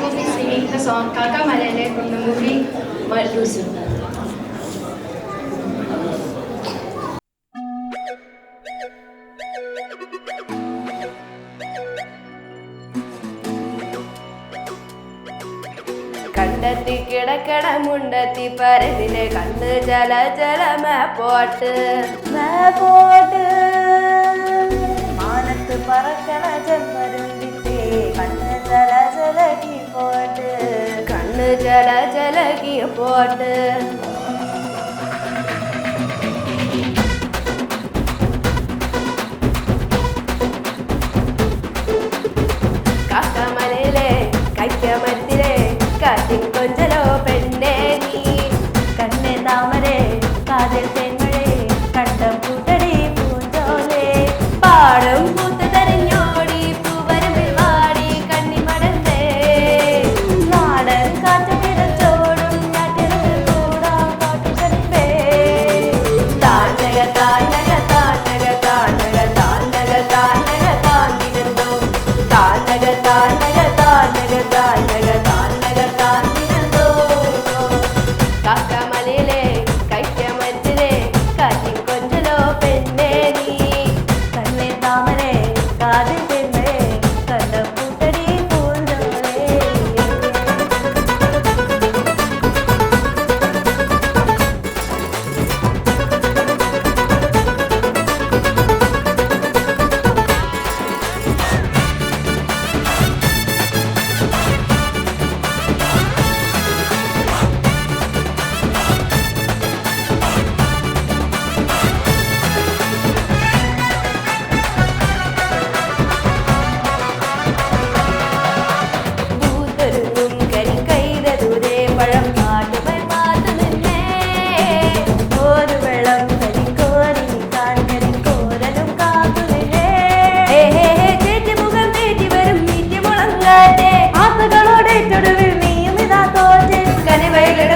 Sufi singing the song Kaka Malele from the movie Lucy. കണ്ടെത്തി കിടക്കണ മുണ്ടെത്തി പരതിലെ കണ്ണ് ജല ജലമ പോട്ട് മാനത്ത് പറക്കണ ചെമ്പരുന്തിന്റെ കണ്ണ് ജല ജലകി പോട്ട് കണ്ണ് ജല ജലകി പോട്ട് കാക്കമലയിലെ കൈക്കമരത്തിലെ കാറ്റിൻ കൊഞ്ചലോ പെണ്ണേ നീ കണ്ണെ താമരെ കാതിൽ തെന്മഴേ കണ്ടം കൂട്ടടി പൂന്തോലെ പാടം പൂത്ത് തരിഞ്ഞോടി പൂവരമ്പിൽ വാടി കണ്ണിമടന്തേ നാടൻ കാറ്റ് പിറച്ചോടും നാട്ടിറങ്ങിൽ കൂടാ കാട്ടുകണിപ്പേ താനക താനക താനക താനക താനക താനക താന്നിരുന്നോ താനക താനക താനക താനക കാക്കമലയിലെ കൈക്കമരത്തിലെ കാറ്റിൻ കൊഞ്ചലോ പെണ്ണേ നീ കണ്ണെ താമരെ കാതിൽ പെണ്ണേ കണ്ട കൂട്ടടി പൂന്തോളേ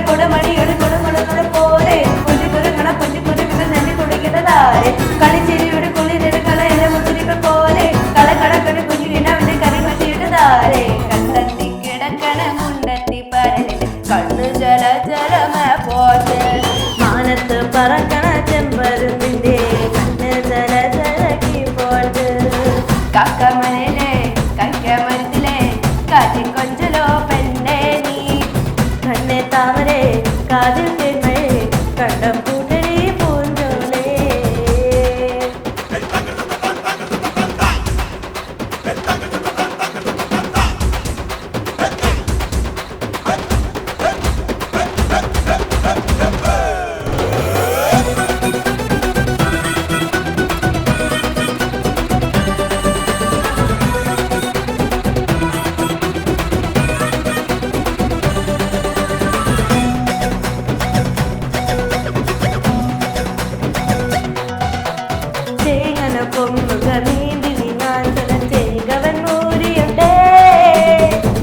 കുടമണിയുടെ കുടമുടങ്ങുന്ന പോലെ കുഞ്ഞുകുരുങ്ങണ കുഞ്ഞുകുരുവികൾ നെല്ലി കുടിക്കുന്നതാരെ കളിച്ചിരിയുടെ കുളിരുടെ കളയിലെ മുതിരികൾ പോലെ കളക്കടക്കണ കുഞ്ഞുവിനവന്റെ കരിമട്ടിയിട്ടതാരെ കണ്ടെത്തി കിടക്കണ മുണ്ടെത്തി പരലിൽ കണ്ണു ജല ജലമ പോട്ട് മാനത്ത് പറക്കണ ചെമ്പരുന്തിന്റെ കണ്ണ് ജല ജലകി പോട്ട് കാക്കമലയിലെ കൈക്കമരത്തിലെ കാറ്റിൻ കൊഞ്ചലോ പെണ്ണേ നീ കണ്ണെ താമരെ കാതിൽ തെന്മഴേ കണ്ടം കൂട്ടടി പൂന്തോളേ പൊങ്ങുക നീന്തി ഞാൻ ചെങ്കവൻ മൂരിയുണ്ടേ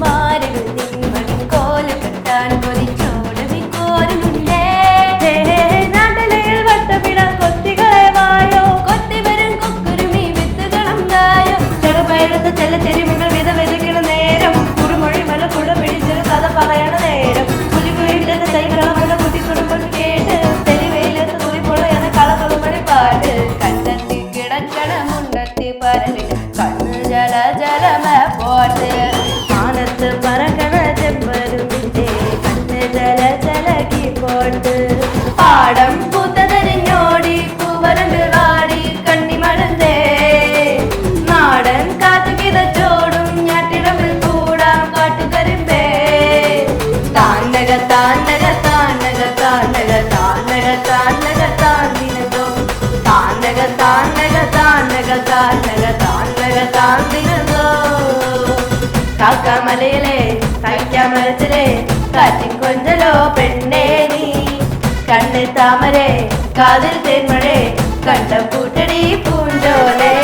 മാറിൽ നിന്മണി കോല് കെട്ടാൻ കൊതിച്ചോട് വിക്കോരുമുണ്ടേ നാട്ടിലയിൽ വട്ടമിടാൻ കൊത്തികളെ വായോ കൊത്തി വരും കൊക്കുരുമി വിത്തുകളുണ്ടായോ ചെറുപയറത്ത് ചെല്ല തെരുവുകൾ വിധ വിതയ്ക്കണ നേരം കുറുമൊഴി മല കുട പിടിച്ചൊരു കഥ പറയണ നേരം പുലികുയിലെ തൈകളെ കുത്തിക്കുടുമ്പോൾ കേട്ട് തെരുവയിലെത്ത് കുറിപ്പൊളയാണ് കളകളുമണി പാട്ട് കണ്ടെത്തി മുണ്ടെത്തി പരലിൽ കണ്ണു ജല ജലമ പോട്ട് മാനത്ത് പറക്കണ ചെമ്പരുന്തിന്റെ കണ്ണ് ജല ജലകി പോട്ട് പാടം പൂത്തതരിഞ്ഞോടി പൂവരണ്ട് വാടി കണ്ണിമടന്തേ നാടൻ കാറ്റ് കിതച്ചോടും ഞാട്ടിടമിൽ കൂടാം കാട്ടുകരിമ്പേ താനക താനക താനക താനക താനക താനക താന്നിരുന്നോ താനക താനക താനക താനക താനക താന്നിരുന്നോ കാക്കമലയിലെ കൈക്കമരത്തിലെ കാറ്റിൻ കൊഞ്ചലോ പെണ്ണേ നീ കണ്ണ് താമരെ കാതിൽ തെന്മഴേ കണ്ട കൂട്ടടി പൂന്തോലേ